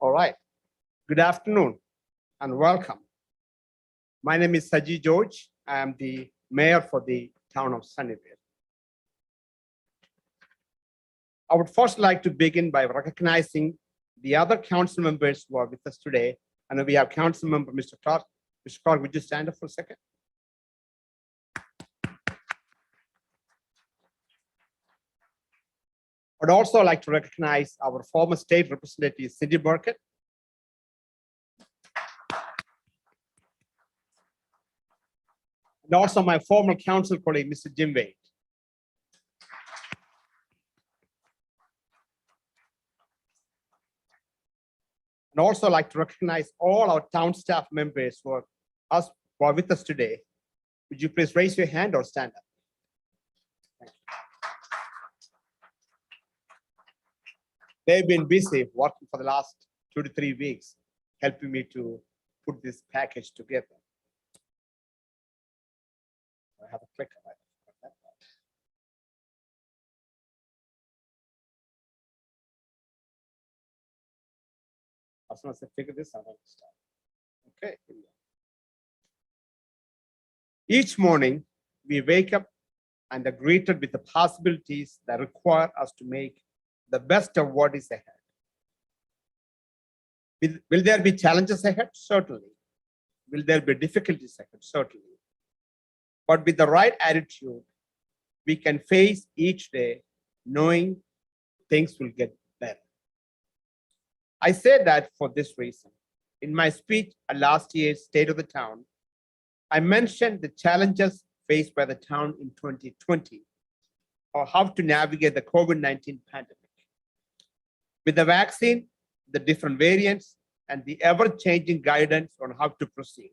All right. Good afternoon and welcome. My name is Saji George. I am the mayor for the town of Sunnyvale. I would first like to begin by recognizing the other council members who are with us today. And we have council member Mr. Clark. Mr. Clark, would you stand up for a second? I'd also like to recognize our former state representative, Cindy Burkett. And also my former council colleague, Mr. Jim Wade. And also like to recognize all our town staff members who are with us today. Would you please raise your hand or stand up? Thank you. They've been busy working for the last 2 to 3 weeks, helping me to put this package together. I have a clicker. As soon as I figure this out, I'll start. Okay. Each morning, we wake up and are greeted with the possibilities that require us to make the best of what is ahead. Will there be challenges ahead? Certainly. Will there be difficulties ahead? Certainly. But with the right attitude, we can face each day knowing things will get better. I say that for this reason. In my speech at last year's State of the Town, I mentioned the challenges faced by the town in 2020, or how to navigate the COVID-19 pandemic. With the vaccine, the different variants, and the ever-changing guidance on how to proceed.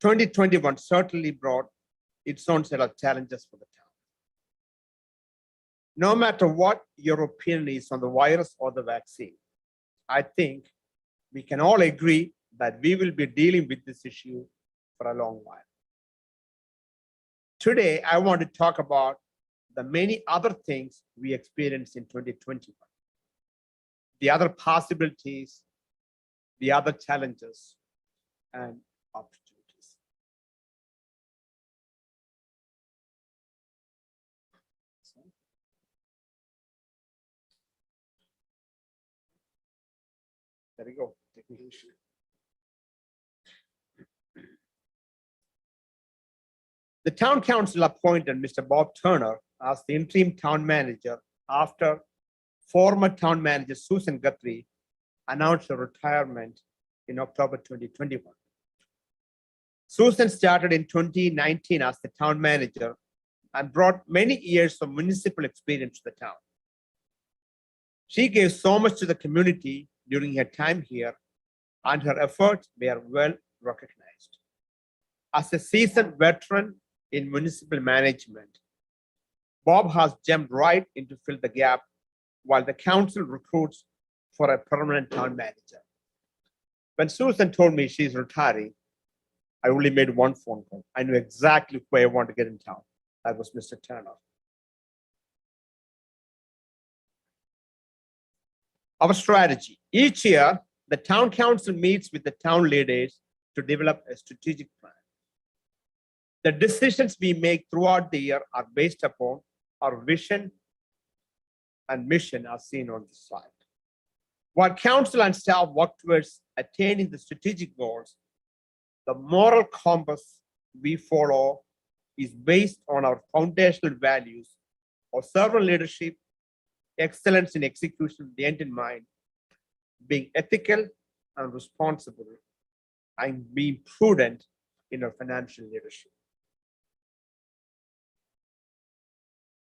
2021 certainly brought its own set of challenges for the town. No matter what your opinion is on the virus or the vaccine, I think we can all agree that we will be dealing with this issue for a long while. Today, I want to talk about the many other things we experienced in 2021, the other possibilities, the other challenges, and opportunities. There we go. The town council appointed Mr. Bob Turner as the interim town manager after former town manager Susan Guthrie announced her retirement in October 2021. Susan started in 2019 as the town manager and brought many years of municipal experience to the town. She gave so much to the community during her time here, and her efforts were well recognized. As a seasoned veteran in municipal management, Bob has jumped right in to fill the gap while the council recruits for a permanent town manager. When Susan told me she's retiring, I only made one phone call. I knew exactly who I want to get in town. That was Mr. Turner. Our strategy. Each year, the town council meets with the town leaders to develop a strategic plan. The decisions we make throughout the year are based upon our vision and mission as seen on this slide. While council and staff work towards attaining the strategic goals, the moral compass we follow is based on our foundational values of servant leadership, excellence in execution with the end in mind, being ethical and responsible, and being prudent in our financial leadership.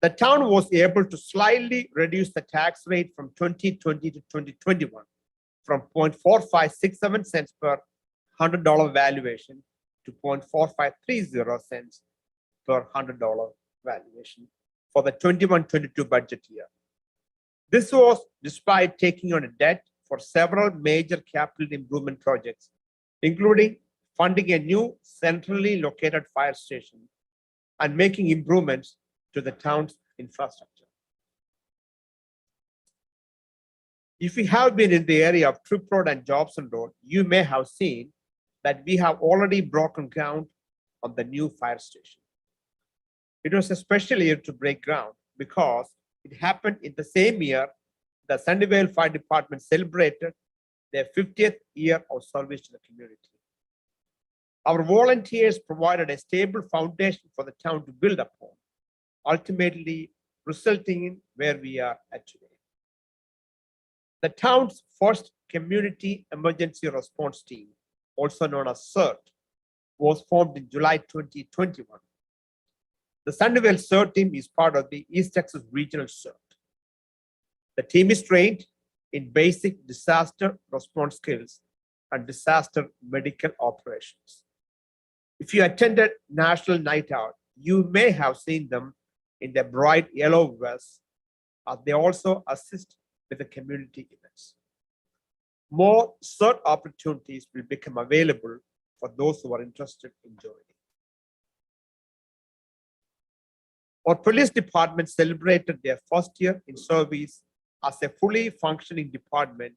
The town was able to slightly reduce the tax rate from 2020 to 2021 from 0.4567 cents per $100 valuation to 0.4530 cents per $100 valuation for the 21-22 budget year. This was despite taking on a debt for several major capital improvement projects, including funding a new centrally located fire station and making improvements to the town's infrastructure. If you have been in the area of Tripp Road and Jobson Road, you may have seen that we have already broken ground on the new fire station. It was a special year to break ground because it happened in the same year the Sunnyvale Fire Department celebrated their 50th year of service to the community. Our volunteers provided a stable foundation for the town to build upon, ultimately resulting in where we are at today. The town's first Community Emergency Response Team, also known as CERT, was formed in July 2021. The Sunnyvale CERT team is part of the East Texas Regional CERT. The team is trained in basic disaster response skills and disaster medical operations. If you attended National Night Out, you may have seen them in their bright yellow vests, as they also assist with the community events. More CERT opportunities will become available for those who are interested in joining. Our police department celebrated their first year in service as a fully functioning department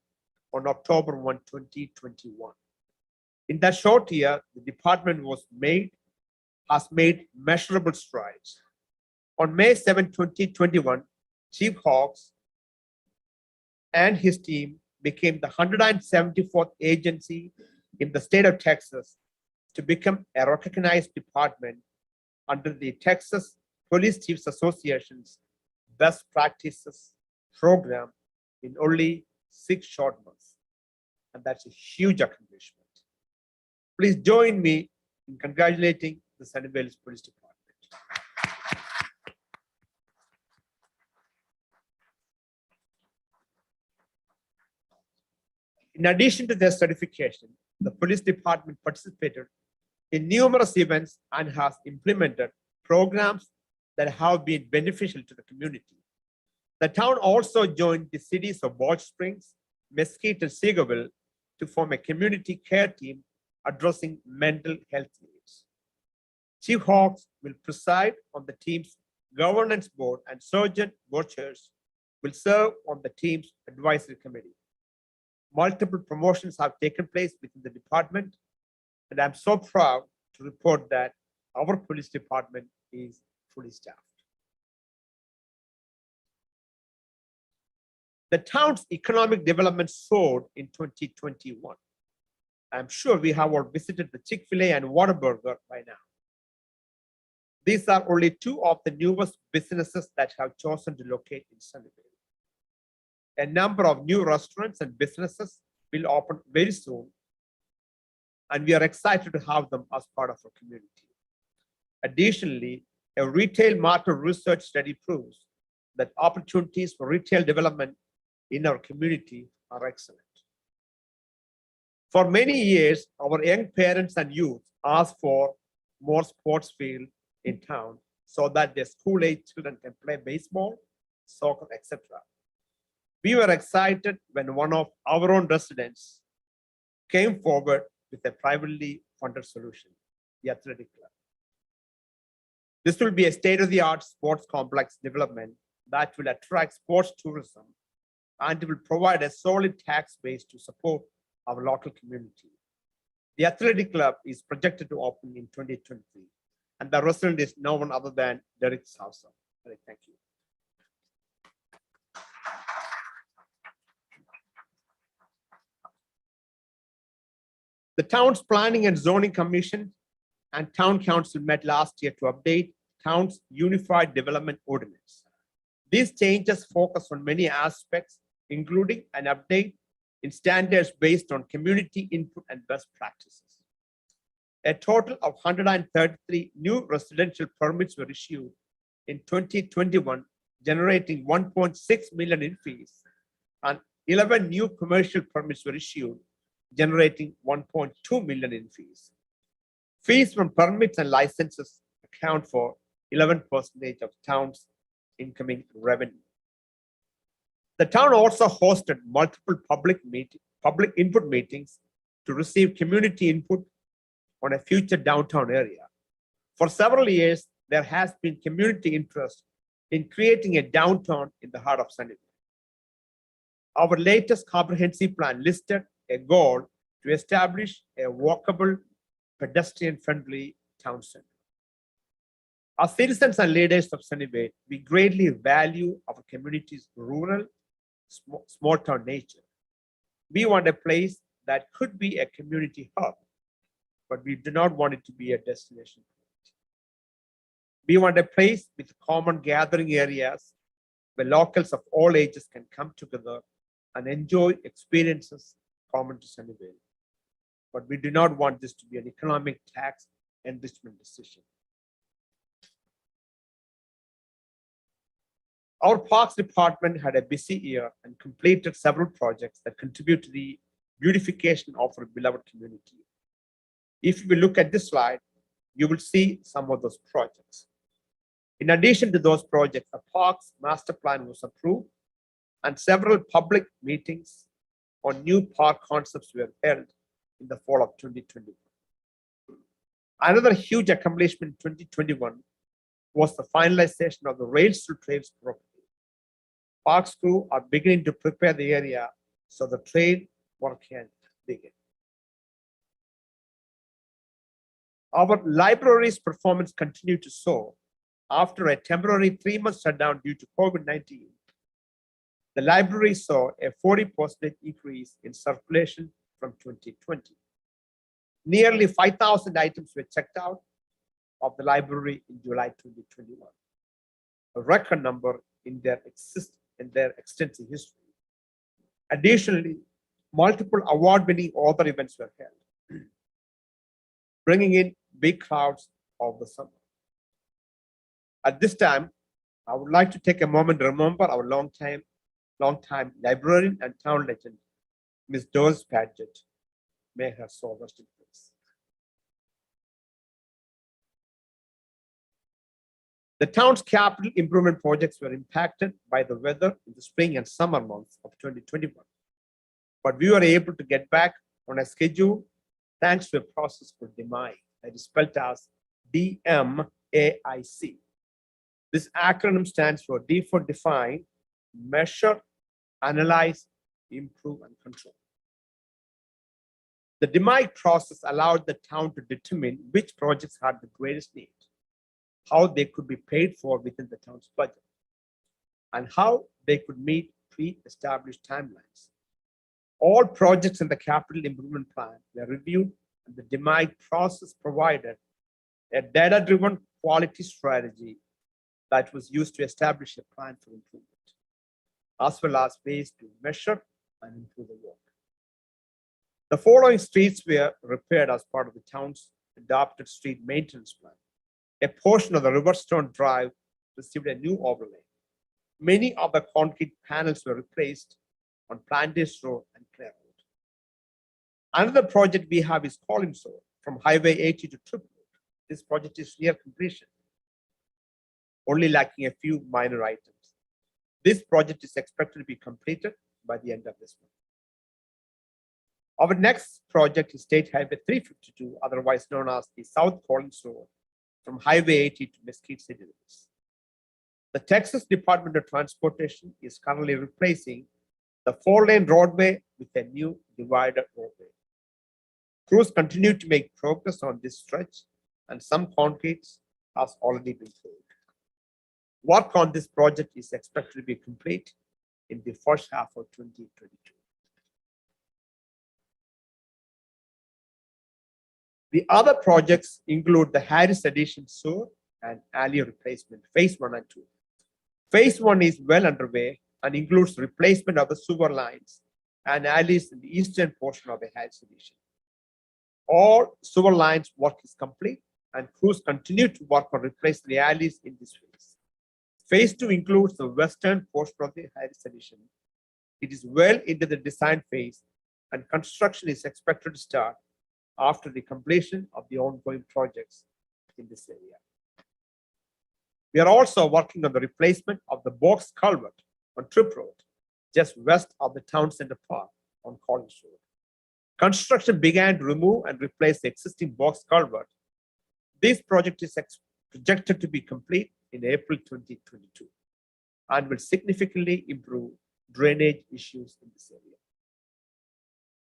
on October 1, 2021. In that short year, the department has made measurable strides. On May 7, 2021, Chief Hawks and his team became the 174th agency in the state of Texas to become a recognized department under the Texas Police Chiefs Association's Best Practices program in only 6 short months. And that's a huge accomplishment. Please join me in congratulating the Sunnyvale Police Department. In addition to their certification, the police department participated in numerous events and has implemented programs that have been beneficial to the community. The town also joined the cities of Balch Springs, Mesquite, and Seagoville to form a community care team addressing mental health needs. Chief Hawks will preside on the team's governance board, and Sergeant Borchers will serve on the team's advisory committee. Multiple promotions have taken place within the department, and I'm so proud to report that our police department is fully staffed. The town's economic development soared in 2021. I'm sure we have all visited the Chick-fil-A and Whataburger by now. These are only 2 of the newest businesses that have chosen to locate in Sunnyvale. A number of new restaurants and businesses will open very soon, and we are excited to have them as part of our community. Additionally, a retail market research study proves that opportunities for retail development in our community are excellent. For many years, our young parents and youth asked for more sports field in town so that their school-age children can play baseball, soccer, etc. We were excited when one of our own residents came forward with a privately funded solution, the athletic club. This will be a state-of-the-art sports complex development that will attract sports tourism and will provide a solid tax base to support our local community. The athletic club is projected to open in 2023, and the resident is no one other than Derek Sousa. Thank you. The town's Planning and Zoning Commission and Town Council met last year to update town's Unified Development Ordinance. These changes focus on many aspects, including an update in standards based on community input and best practices. A total of 133 new residential permits were issued in 2021, generating 1.6 million in fees, and 11 new commercial permits were issued, generating 1.2 million in fees. Fees from permits and licenses account for 11% of town's incoming revenue. The town also hosted multiple public input meetings to receive community input on a future downtown area. For several years, there has been community interest in creating a downtown in the heart of Sunnyvale. Our latest comprehensive plan listed a goal to establish a walkable, pedestrian-friendly town center. As citizens and leaders of Sunnyvale, we greatly value our community's rural, small town nature. We want a place that could be a community hub, but we do not want it to be a destination. We want a place with common gathering areas where locals of all ages can come together and enjoy experiences common to Sunnyvale. But we do not want this to be an economic tax enrichment decision. Our Parks Department had a busy year and completed several projects that contribute to the beautification of our beloved community. If you look at this slide, you will see some of those projects. In addition to those projects, a parks master plan was approved and several public meetings on new park concepts were held in the fall of 2021. Another huge accomplishment in 2021 was the finalization of the Rails to Trails program. Parks crew are beginning to prepare the area so the trail work can begin. Our library's performance continued to soar. After a temporary 3-month shutdown due to COVID-19, the library saw a 40% increase in circulation from 2020. Nearly 5,000 items were checked out of the library in July 2021, a record number in their extensive history. Additionally, multiple award-winning author events were held, bringing in big crowds of the summer. At this time, I would like to take a moment to remember our longtime librarian and town legend, Ms. Doris Padgett. May her soul rest in peace. The town's capital improvement projects were impacted by the weather in the spring and summer months of 2021. But we were able to get back on a schedule thanks to a process called DMAIC, that is spelled as DMAIC. This acronym stands for D for define, measure, analyze, improve, and control. The DMAIC process allowed the town to determine which projects had the greatest need, how they could be paid for within the town's budget, and how they could meet pre-established timelines. All projects in the capital improvement plan were reviewed, and the DMAIC process provided a data-driven quality strategy that was used to establish a plan for improvement, as well as ways to measure and improve the work. The following streets were repaired as part of the town's adopted street maintenance plan. A portion of the Riverstone Drive received a new overlay. Many of the concrete panels were replaced on Plantage Road and Clare Road. Another project we have is Collins Road from Highway 80 to Trip Road. This project is near completion, only lacking a few minor items. This project is expected to be completed by the end of this month. Our next project is State Highway 352, otherwise known as the South Collins Road, from Highway 80 to Mesquite City Limits. The Texas Department of Transportation is currently replacing the 4-lane roadway with a new divider roadway. Crews continue to make progress on this stretch, and some concrete has already been poured. Work on this project is expected to be complete in the first half of 2022. The other projects include the Harris Addition Sewer and alley replacement, phase 1 and 2. Phase 1 is well underway and includes replacement of the sewer lines and alleys in the eastern portion of the Harris Addition. All sewer lines work is complete, and crews continue to work on replacing the alleys in this phase. Phase 2 includes the western portion of the Harris Addition. It is well into the design phase, and construction is expected to start after the completion of the ongoing projects in this area. We are also working on the replacement of the box culvert on Trip Road, just west of the Town Center Park on Collins Road. Construction began to remove and replace the existing box culvert. This project is projected to be complete in April 2022 and will significantly improve drainage issues in this area.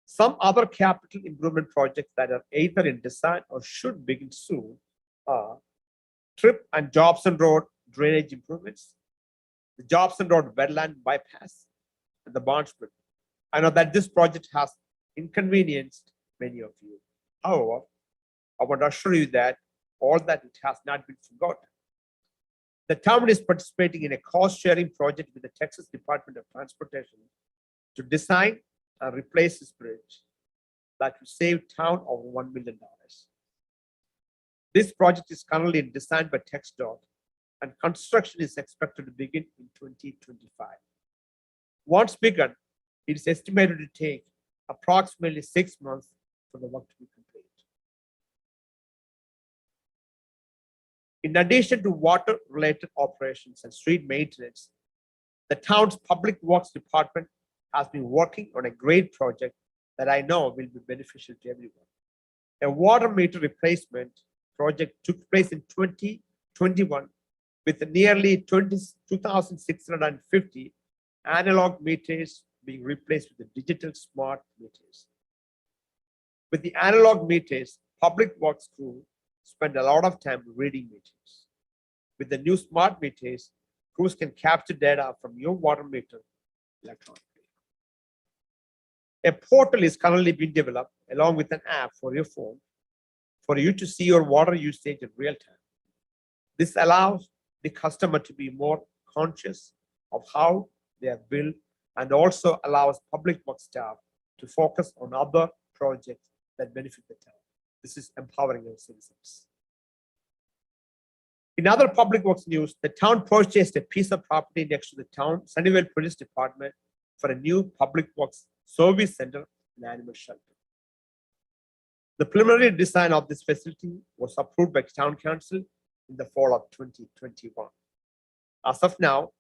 Some other capital improvement projects that are either in design or should begin soon are Trip and Jobson Road drainage improvements, the Jobson Road wetland bypass, and the Barnes Bridge. I know that this project has inconvenienced many of you. However, I want to assure you that all that it has not been forgotten. The town is participating in a cost-sharing project with the Texas Department of Transportation to design and replace this bridge that will save town over $1 million. This project is currently designed by TxDOT, and construction is expected to begin in 2025. Once begun, it is estimated to take approximately 6 months for the work to be complete. In addition to water-related operations and street maintenance, the town's Public Works Department has been working on a great project that I know will be beneficial to everyone. A water meter replacement project took place in 2021 with nearly 2,650 analog meters being replaced with the digital smart meters. With the analog meters, Public Works crew spend a lot of time reading meters. With the new smart meters, crews can capture data from your water meter electronically. A portal is currently being developed along with an app for your phone for you to see your water usage in real time. This allows the customer to be more conscious of how they are billed and also allows Public Works staff to focus on other projects that benefit the town. This is empowering our citizens. In other Public Works news, the town purchased a piece of property next to the town Sunnyvale Police Department for a new Public Works service center and animal shelter. The preliminary design of this facility was approved by Town Council in the fall of 2021. As of now,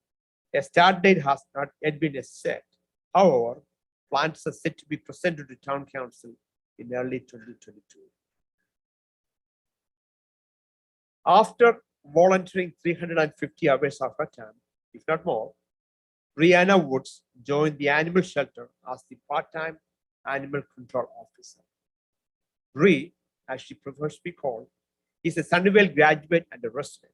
a start date has not yet been set. However, plans are set to be presented to Town Council in early 2022. After volunteering 350 hours of her time, if not more, Brianna Woods joined the animal shelter as the part-time animal control officer. Bree, as she prefers to be called, is a Sunnyvale graduate and a resident,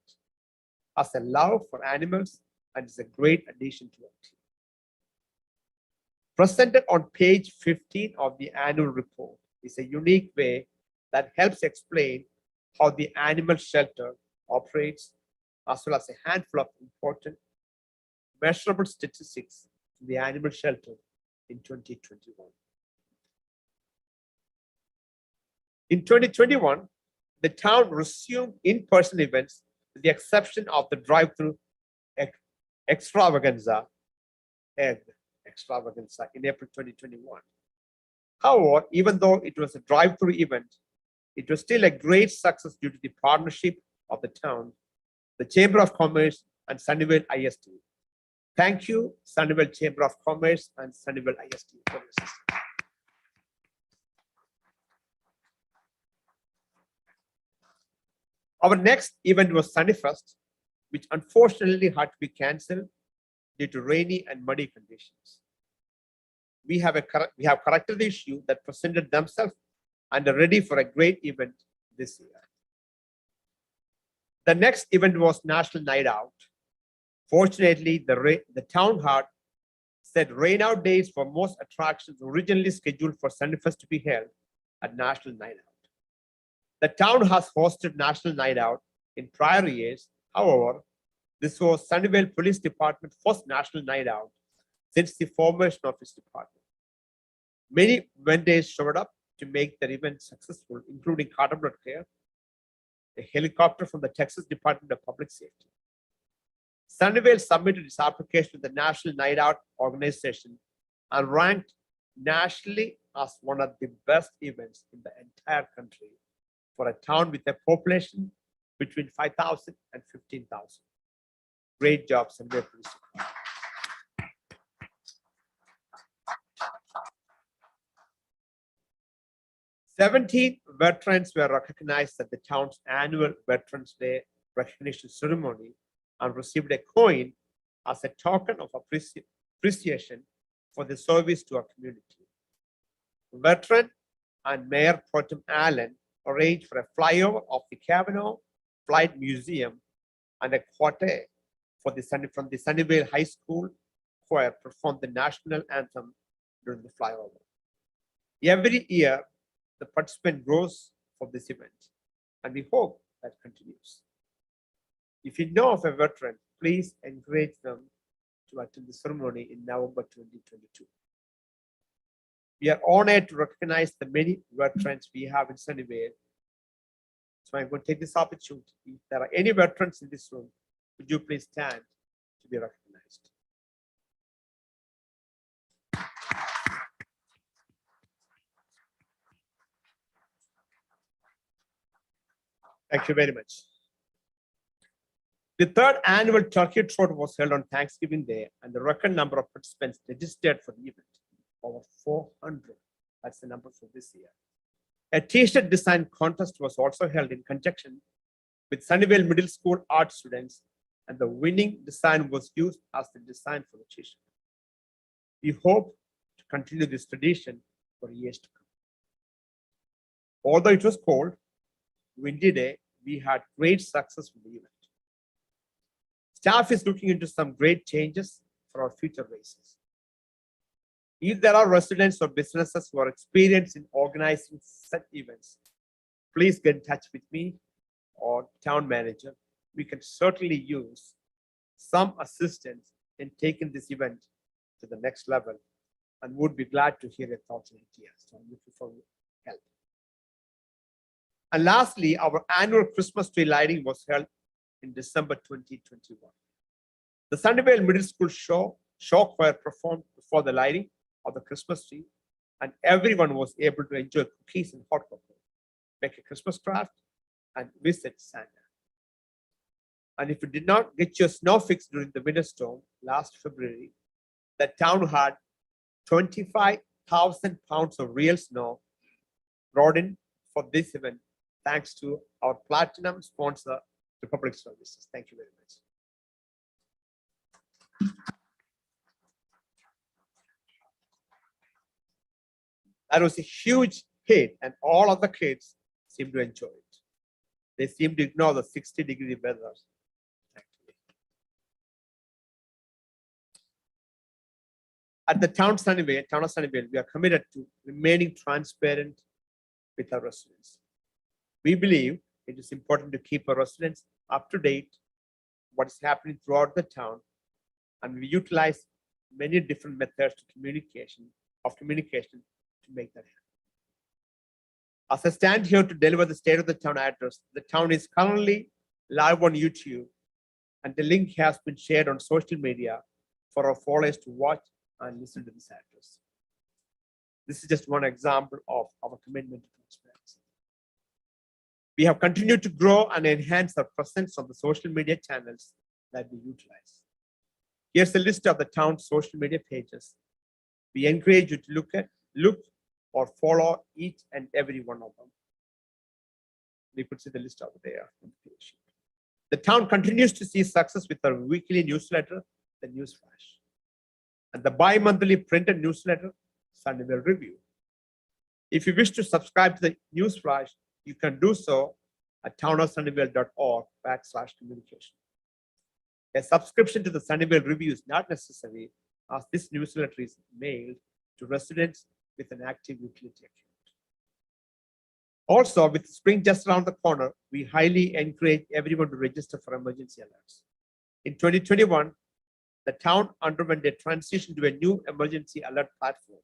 has a love for animals, and is a great addition to our team. Presented on page 15 of the annual report is a unique way that helps explain how the animal shelter operates, as well as a handful of important measurable statistics to the animal shelter in 2021. In 2021, the town resumed in-person events with the exception of the drive-through extravaganza in April 2021. However, even though it was a drive-through event, it was still a great success due to the partnership of the town, the Chamber of Commerce, and Sunnyvale ISD. Thank you, Sunnyvale Chamber of Commerce and Sunnyvale ISD for this. Our next event was Sunnyfest, which unfortunately had to be cancelled due to rainy and muddy conditions. We have corrected the issue that presented themselves and are ready for a great event this year. The next event was National Night Out. Fortunately, the town had set rain out dates for most attractions originally scheduled for Sunnyfest to be held at National Night Out. The town has hosted National Night Out in prior years. However, this was Sunnyvale Police Department's first National Night Out since the formation of its department. Many vendors showed up to make the event successful, including Cotton Blood Care, a helicopter from the Texas Department of Public Safety. Sunnyvale submitted its application to the National Night Out organization and ranked nationally as one of the best events in the entire country for a town with a population between 5,000 and 15,000. Great job, Sunnyvale Police Department. Seventeen veterans were recognized at the town's annual Veterans Day recognition ceremony and received a coin as a token of appreciation for the service to our community. Veteran and Mayor Pro Tem Allen arranged for a flyover of the Kavanaugh Flight Museum and a quartet from the Sunnyvale High School choir performed the national anthem during the flyover. Every year, the participant grows for this event, and we hope that continues. If you know of a veteran, please encourage them to attend the ceremony in November 2022. We are honored to recognize the many veterans we have in Sunnyvale. So I'm going to take this opportunity. If there are any veterans in this room, would you please stand to be recognized? Thank you very much. The third annual Turkey Trot was held on Thanksgiving Day, and the record number of participants registered for the event, over 400. That's the number for this year. A t-shirt design contest was also held in conjunction with Sunnyvale Middle School art students, and the winning design was used as the design for the t-shirt. We hope to continue this tradition for years to come. Although it was cold, windy day, we had great success with the event. Staff is looking into some great changes for our future races. If there are residents or businesses who are experienced in organizing such events, please get in touch with me or town manager. We can certainly use some assistance in taking this event to the next level and would be glad to hear your thoughts and ideas. So I'm looking for help. And lastly, our annual Christmas tree lighting was held in December 2021. The Sunnyvale Middle School show choir performed before the lighting of the Christmas tree, and everyone was able to enjoy cookies and hot cocoa, make a Christmas craft, and visit Santa. And if you did not get your snow fix during the winter storm last February, the town had 25,000 pounds of real snow brought in for this event, thanks to our platinum sponsor, the Public Services. Thank you very much. That was a huge hit, and all of the kids seemed to enjoy it. They seemed to ignore the 60-degree weather. At the town of Sunnyvale, we are committed to remaining transparent with our residents. We believe it is important to keep our residents up to date what is happening throughout the town, and we utilize many different methods to communication to make that happen. As I stand here to deliver the state of the town address, the town is currently live on YouTube, and the link has been shared on social media for our followers to watch and listen to this address. This is just one example of our commitment to transparency. We have continued to grow and enhance our presence on the social media channels that we utilize. Here's a list of the town's social media pages. We encourage you to look or follow each and every one of them. We could see the list over there on the page. The town continues to see success with our weekly newsletter, the Newsflash, and the bi-monthly printed newsletter, Sunnyvale Review. If you wish to subscribe to the Newsflash, you can do so at townofsunnyvale.org/communication. A subscription to the Sunnyvale Review is not necessary, as this newsletter is mailed to residents with an active utility account. Also, with spring just around the corner, we highly encourage everyone to register for emergency alerts. In 2021, the town underwent a transition to a new emergency alert platform.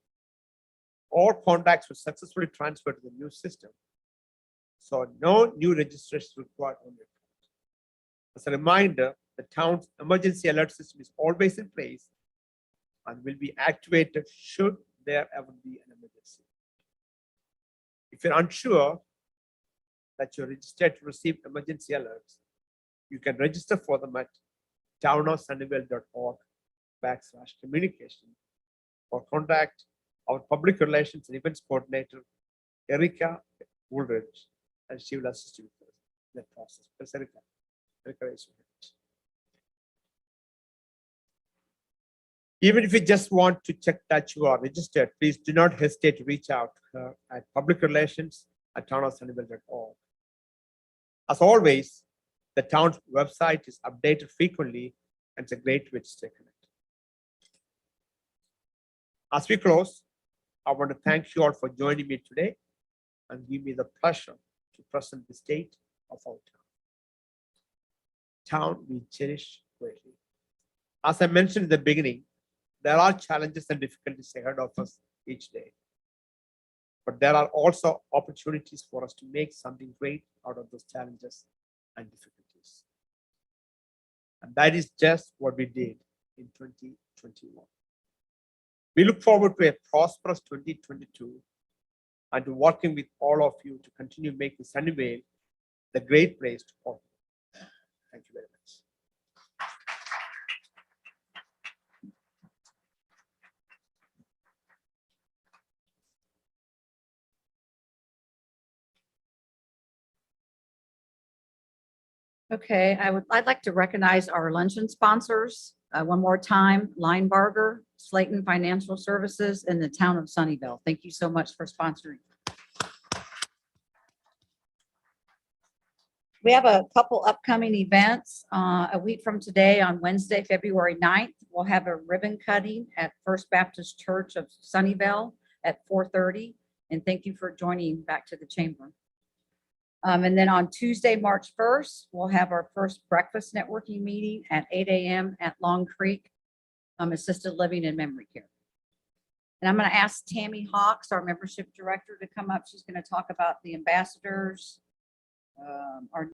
All contacts were successfully transferred to the new system, so no new registration required on your account. As a reminder, the town's emergency alert system is always in place and will be activated should there ever be an emergency. If you're unsure that you're registered to receive emergency alerts, you can register for them at townofsunnyvale.org/communication or contact our public relations and events coordinator, Erica Woolridge, and she will assist you with that process. Erica, raise your hand. Even if you just want to check that you are registered, please do not hesitate to reach out to her at publicrelations@townofsunnyvale.org. As always, the town's website is updated frequently and it's a great way to stay connected. As we close, I want to thank you all for joining me today and give me the pleasure to present the state of our town we cherish greatly. As I mentioned in the beginning, there are challenges and difficulties ahead of us each day. But there are also opportunities for us to make something great out of those challenges and difficulties. And that is just what we did in 2021. We look forward to a prosperous 2022 and to working with all of you to continue making Sunnyvale the great place to call. Thank you very much. Okay, I'd like to recognize our luncheon sponsors one more time, Linebarger, Slayton Financial Services, and the town of Sunnyvale. Thank you so much for sponsoring. We have a couple upcoming events. A week from today, on Wednesday, February 9th, we'll have a ribbon cutting at First Baptist Church of Sunnyvale at 4:30. And thank you for joining back to the chamber. And then on Tuesday, March 1st, we'll have our first breakfast networking meeting at 8 a.m. at Long Creek Assisted Living and Memory Care. And I'm going to ask Tammy Hawks, our membership director, to come up. She's going to talk about the ambassadors, our